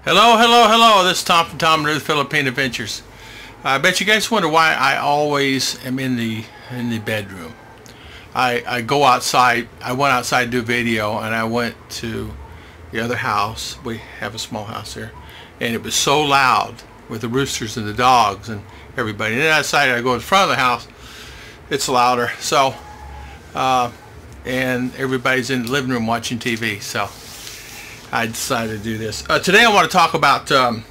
Hello, hello, hello. This is Tom from Tom and Ruth Philippine Adventures. I bet you guys wonder why I always am in the bedroom. I go outside. I went outside to do video, and I went to the other house. We have a small house here, and it was so loud with the roosters and the dogs and everybody. And then outside, I go in front of the house. It's louder. So, and everybody's in the living room watching TV. So I decided to do this. Today I want to talk about the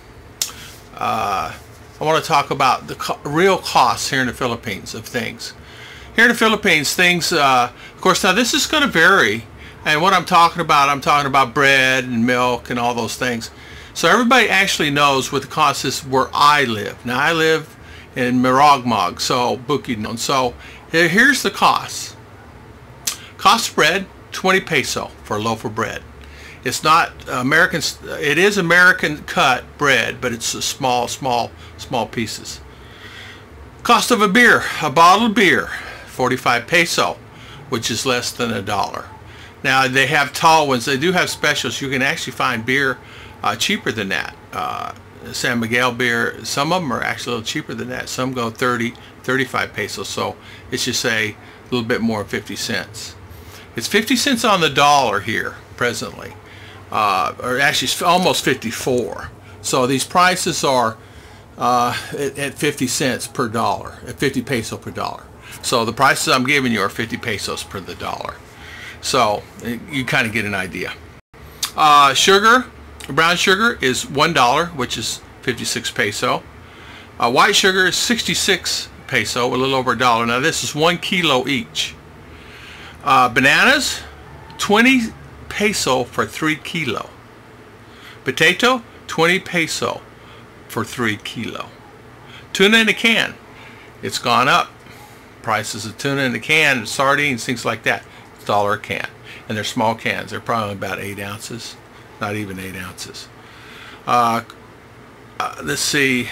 real costs here in the Philippines of things. Here in the Philippines, things, of course, now this is going to vary. And what I'm talking about bread and milk and all those things. So everybody actually knows what the cost is where I live. Now I live in Miragmag, so Bukidnon. So here's the cost. Cost of bread, 20 peso for a loaf of bread. It's not American. It is American cut bread, but it's a small pieces. Cost of a beer, a bottle of beer, 45 peso, which is less than $1. Now they have tall ones. They do have specials. You can actually find beer cheaper than that. San Miguel beer, some of them are actually a little cheaper than that. Some go 30, 35 pesos. So it's just a little bit more, 50 cents. It's 50 cents on the dollar here presently. Or actually almost 54. So these prices are at 50 cents per dollar, at 50 peso per dollar. So the prices I'm giving you are 50 pesos per the dollar. So you kind of get an idea. Sugar, brown sugar is $1, which is 56 peso. White sugar is 66 peso, a little over $1. Now this is 1 kilo each. Bananas, 20 peso for 3 kilo. Potato, 20 peso for 3 kilo. Tuna in a can, it's gone up. Prices of tuna in a can, sardines, things like that, it's $1 a can. And they're small cans. They're probably about 8 ounces, not even 8 ounces. Let's see.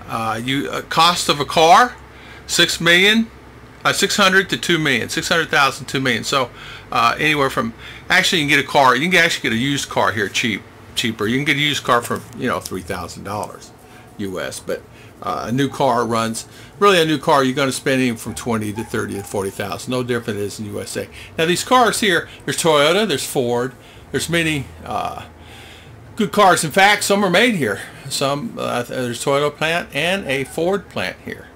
Cost of a car, 600 to 2 million, 600,000 to 2 million. So anywhere from, actually you can get a car, you can actually get a used car here cheaper. You can get a used car for, $3,000 US, but a new car runs, really a new car you're going to spend anywhere from 20 to 30 to 40,000. No different than it is in USA. Now these cars here, there's Toyota, there's Ford, there's many good cars. In fact, some are made here. Some there's a Toyota plant and a Ford plant here.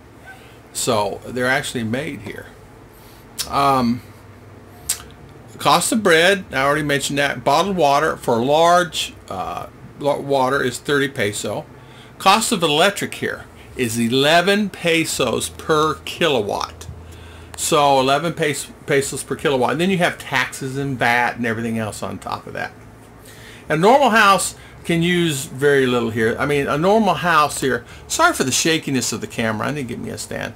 So they're actually made here. Cost of bread, I already mentioned that. Bottled water for large water is 30 peso. Cost of electric here is 11 pesos per kilowatt. So 11 pesos per kilowatt. And then you have taxes and VAT and everything else on top of that. A normal house can use very little here. I mean, a normal house here, sorry for the shakiness of the camera, I need to get me a stand.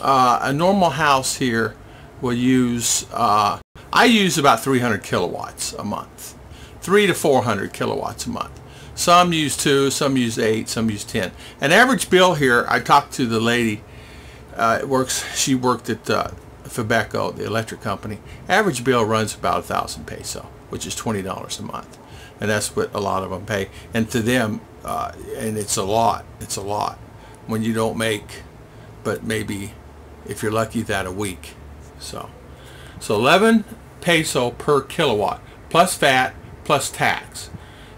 A normal house here will use, I use about 300 kilowatts a month. 300 to 400 kilowatts a month. Some use 2, some use 8, some use 10. An average bill here, I talked to the lady, she worked at Fabeco, the electric company. Average bill runs about 1,000 peso, which is $20 a month. And that's what a lot of them pay. And to them, and it's a lot, when you don't make, but maybe if you're lucky, that a week. So 11 peso per kilowatt, plus VAT, plus tax.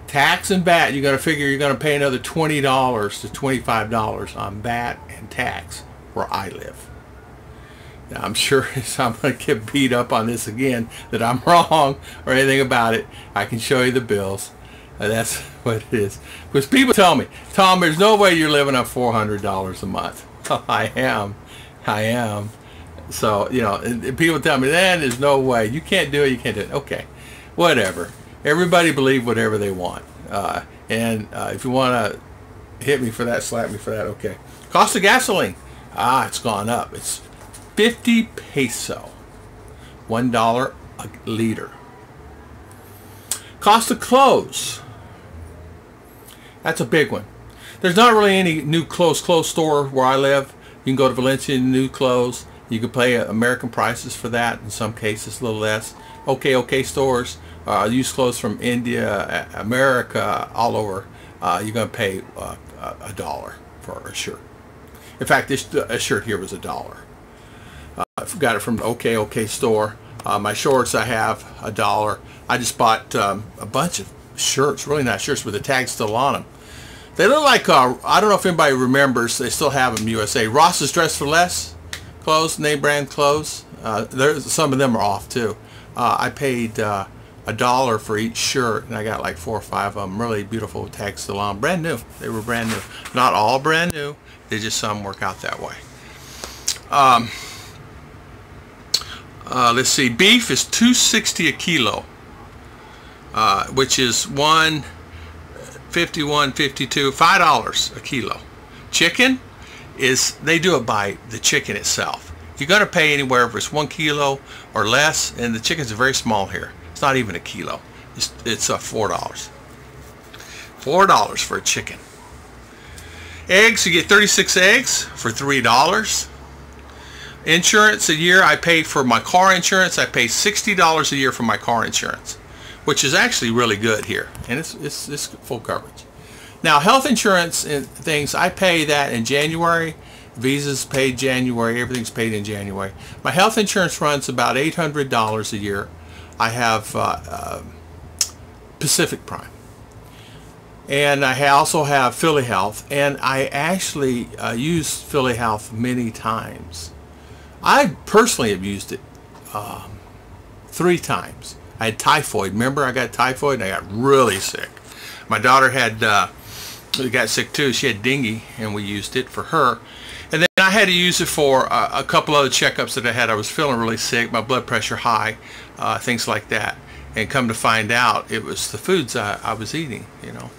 Tax and VAT, you got to figure you're going to pay another $20 to $25 on VAT and tax where I live. Now, I'm sure I'm going to get beat up on this again, that I'm wrong or anything about it. I can show you the bills. That's what it is. Because people tell me, Tom, there's no way you're living on $400 a month. I am. So, and people tell me, there's no way. You can't do it, you can't do it. Okay, whatever. Everybody believe whatever they want. If you want to hit me for that, slap me for that, okay. Cost of gasoline. It's gone up. It's 50 peso. $1 a liter. Cost of clothes. That's a big one. There's not really any new clothes store where I live. You can go to Valencia and new clothes. You can pay American prices for that. In some cases, a little less. OK stores, used clothes from India, America, all over. You're going to pay $1 for a shirt. In fact, this shirt here was $1. I got it from the OK store. My shorts, I have $1. I just bought a bunch of shirts, really nice shirts with the tag still on them. They look like, I don't know if anybody remembers, they still have them, USA. Ross's Dress for Less clothes, name brand clothes. Some of them are off too. I paid $1 for each shirt, and I got like 4 or 5 of them. Really beautiful, tags still on, brand new. They were brand new. Not all brand new. They just some work out that way. Let's see. Beef is $2.60 a kilo, which is $1.51, $1.52, $5 a kilo. Chicken is, they do it by the chicken itself. You're going to pay anywhere if it's 1 kilo or less, and the chickens are very small here. It's not even a kilo. It's $4. $4 for a chicken. Eggs, you get 36 eggs for $3. Insurance a year, I pay for my car insurance. I pay $60 a year for my car insurance, which is actually really good here, and it's full coverage. Now, health insurance and things, I pay that in January. Visa's paid January. Everything's paid in January. My health insurance runs about $800 a year. I have Pacific Prime, and I also have Philly Health, and I actually use Philly Health many times. I personally have used it 3 times. I had typhoid. Remember, I got typhoid and I got really sick. My daughter got sick too. She had dengue, and we used it for her. And then I had to use it for a couple other checkups that I had. I was feeling really sick, my blood pressure high, things like that. And come to find out, it was the foods I was eating, you know.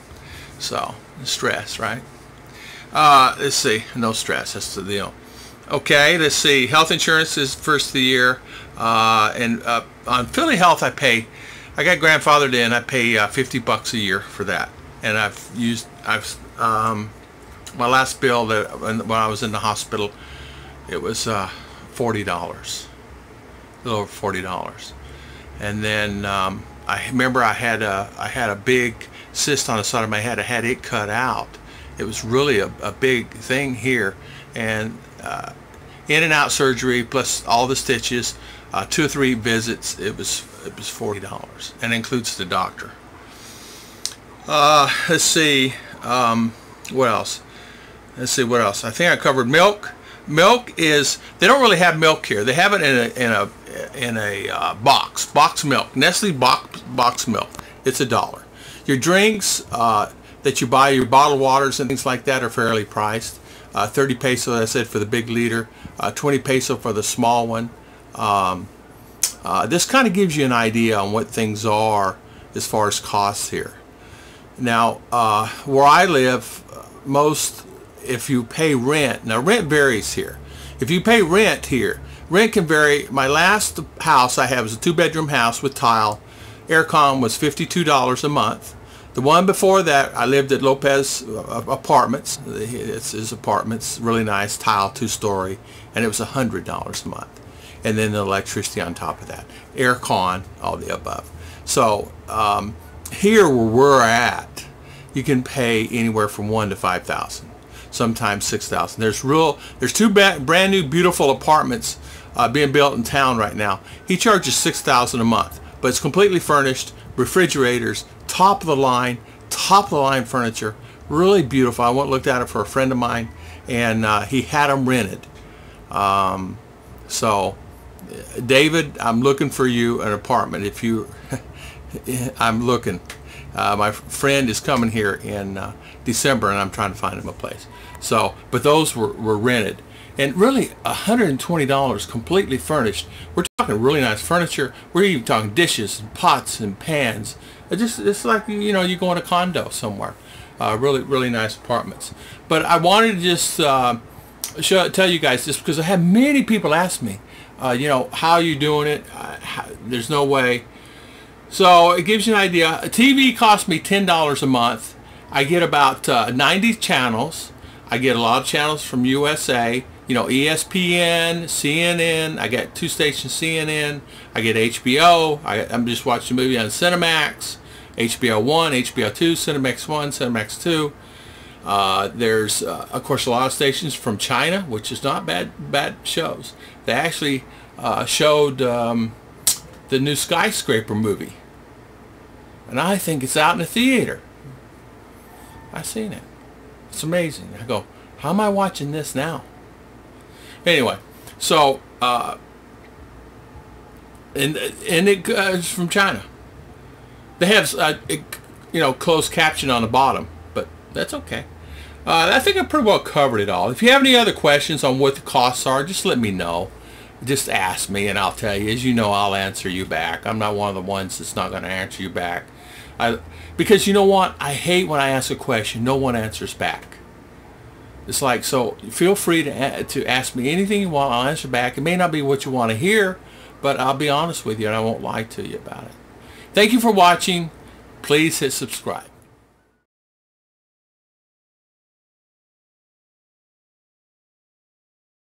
So, stress, right? Let's see. No stress. That's the deal. Okay, let's see. Health insurance is first of the year, and on Philly Health, I got grandfathered in. I pay $50 a year for that, and my last bill when I was in the hospital, it was $40, a little over $40, and then I remember I had a big cyst on the side of my head. I had it cut out. It was really a big thing here, and in and out surgery plus all the stitches, 2 or 3 visits. It was $40, and includes the doctor. Let's see, what else? Let's see what else. I think I covered milk. Milk is, they don't really have milk here. They have it in a box milk, Nestle box milk. It's $1. Your drinks that you buy, your bottled waters and things like that, are fairly priced. 30 peso, as I said, for the big liter, 20 peso for the small one. This kind of gives you an idea on what things are as far as costs here. Now, where I live, if you pay rent, now rent varies here. If you pay rent here, rent can vary. My last house I have is a 2-bedroom house with tile. Aircon was $52 a month. The one before that, I lived at Lopez Apartments. It's his apartments, really nice, tile, 2-story, and it was $100 a month. And then the electricity on top of that. Aircon, all the above. So here where we're at, you can pay anywhere from $1,000 to $5,000, sometimes $6,000. There's 2 brand new beautiful apartments being built in town right now. He charges $6,000 a month, but it's completely furnished, refrigerators, top of the line furniture, really beautiful. I went and looked at it for a friend of mine, and he had them rented. So David, I'm looking for you an apartment. If you I'm looking. My friend is coming here in December, and I'm trying to find him a place. So, but those were rented, and really $120 completely furnished. We're talking really nice furniture. We're even talking dishes and pots and pans. It's like, you know, you go in a condo somewhere. Really nice apartments. But I wanted to just tell you guys this, because I had many people ask me, you know, how are you doing it? There's no way. So it gives you an idea. A TV costs me $10 a month. I get about 90 channels. I get a lot of channels from USA, you know, ESPN, CNN. I got 2 stations, CNN. I get HBO. I'm just watching a movie on Cinemax, HBO 1, HBO 2, Cinemax 1, Cinemax 2. There's, of course, a lot of stations from China, which is not bad shows. They actually showed the new Skyscraper movie. And I think it's out in the theater. I've seen it. It's amazing. I go, how am I watching this now? Anyway, so, and it's from China. They have, you know, closed caption on the bottom, but that's okay. I think I pretty well covered it all. If you have any other questions on what the costs are, just let me know. Just ask me and I'll tell you. As you know, I'll answer you back. I'm not one of the ones that's not going to answer you back. Because you know what? I hate when I ask a question, no one answers back. It's like, so feel free to ask me anything you want. I'll answer back. It may not be what you want to hear, but I'll be honest with you and I won't lie to you about it. Thank you for watching. Please hit subscribe.